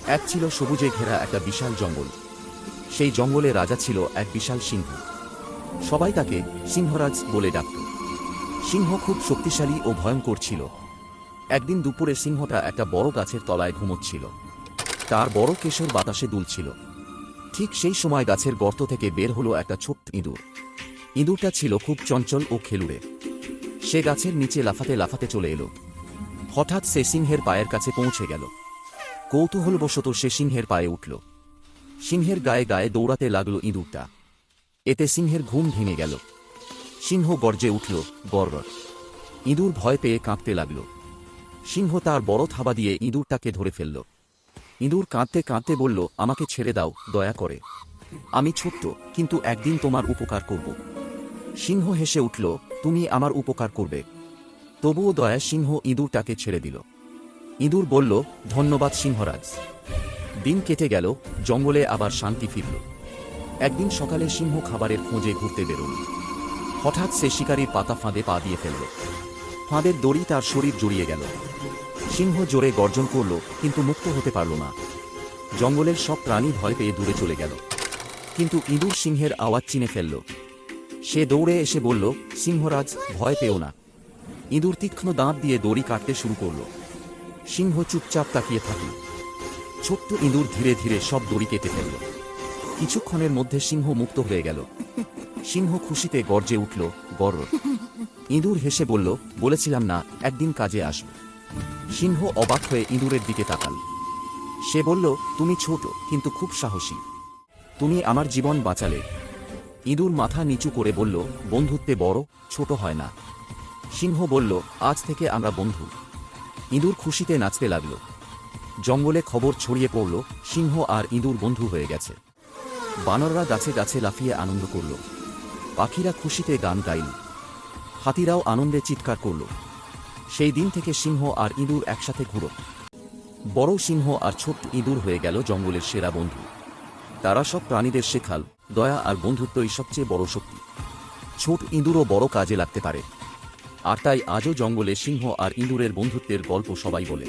এক ছিল সবুজে ঘেরা একটা বিশাল জঙ্গল। সেই জঙ্গলে রাজা ছিল এক বিশাল সিংহ। সবাই তাকে সিংহরাজ বলে ডাকত। সিংহ খুব শক্তিশালী ও ভয়ঙ্কর ছিল। একদিন দুপুরে সিংহটা একটা বড় গাছের তলায় ঘুমোচ্ছিল। তার বড় কেশর বাতাসে দুলছিল। ঠিক সেই সময় গাছের গর্ত থেকে বের হলো একটা ছোট্ট ইঁদুর। ইঁদুরটা ছিল খুব চঞ্চল ও খেলুড়ে। সে গাছের নিচে লাফাতে লাফাতে চলে এলো। হঠাৎ সে সিংহের পায়ের কাছে পৌঁছে গেল। কৌতূহলবশত সে সিংহের পায়ে উঠল। সিংহের গায়ে গায়ে দৌড়াতে লাগলো ইঁদুরটা। এতে সিংহের ঘুম ভেঙে গেল। সিংহ গর্জে উঠল, গর্র। ইঁদুর ভয় পেয়ে কাঁপতে লাগল। সিংহ তার বড় থাবা দিয়ে ইঁদুরটাকে ধরে ফেলল। ইঁদুর কাঁদতে কাঁদতে বলল, আমাকে ছেড়ে দাও দয়া করে। আমি ছোট্ট, কিন্তু একদিন তোমার উপকার করব। সিংহ হেসে উঠল, তুমি আমার উপকার করবে? তবুও দয়া সিংহ ইঁদুরটাকে ছেড়ে দিল। ইঁদুর বলল, ধন্যবাদ সিংহরাজ। দিন কেটে গেল, জঙ্গলে আবার শান্তি ফিরল। একদিন সকালে সিংহ খাবারের খোঁজে ঘুরতে বেরোল। হঠাৎ সে শিকারীর পাতা ফাঁদে পা দিয়ে ফেলল। ফাঁদের দড়ি তার শরীর জড়িয়ে গেল। সিংহ জোরে গর্জন করল, কিন্তু মুক্ত হতে পারল না। জঙ্গলের সব প্রাণী ভয় পেয়ে দূরে চলে গেল। কিন্তু ইঁদুর সিংহের আওয়াজ চিনে ফেলল। সে দৌড়ে এসে বলল, সিংহরাজ, ভয় পেও না। ইঁদুর তীক্ষ্ণ দাঁত দিয়ে দড়ি কাটতে শুরু করল। সিংহ চুপচাপ তাকিয়ে থাকল। ছোট্ট ইঁদুর ধীরে ধীরে সব দড়ি কেটে ফেলল। কিছুক্ষণের মধ্যে সিংহ মুক্ত হয়ে গেল। সিংহ খুশিতে গর্জে উঠল, গর্র। ইঁদুর হেসে বলল, বলেছিলাম না একদিন কাজে আসবে। সিংহ অবাক হয়ে ইঁদুরের দিকে তাকাল। সে বলল, তুমি ছোট কিন্তু খুব সাহসী। তুমি আমার জীবন বাঁচালে। ইঁদুর মাথা নিচু করে বলল, বন্ধুত্বে বড় ছোট হয় না। সিংহ বলল, আজ থেকে আমরা বন্ধু। ইঁদুর খুশিতে নাচতে লাগল। জঙ্গলে খবর ছড়িয়ে পড়ল, সিংহ আর ইঁদুর বন্ধু হয়ে গেছে। বানররা গাছে গাছে লাফিয়ে আনন্দ করল। পাখিরা খুশিতে গান গাইল। হাতিরাও আনন্দে চিৎকার করল। সেই দিন থেকে সিংহ আর ইঁদুর একসাথে ঘুরো। বড় সিংহ আর ছোট্ট ইঁদুর হয়ে গেল জঙ্গলের সেরা বন্ধু। তারা সব প্রাণীদের শেখাল, দয়া আর বন্ধুত্বই সবচেয়ে বড় শক্তি। ছোট ইঁদুরও বড় কাজে লাগতে পারে। আর তাই আজও জঙ্গলে সিংহ আর ইঁদুরের বন্ধুত্বের গল্প সবাই বলে।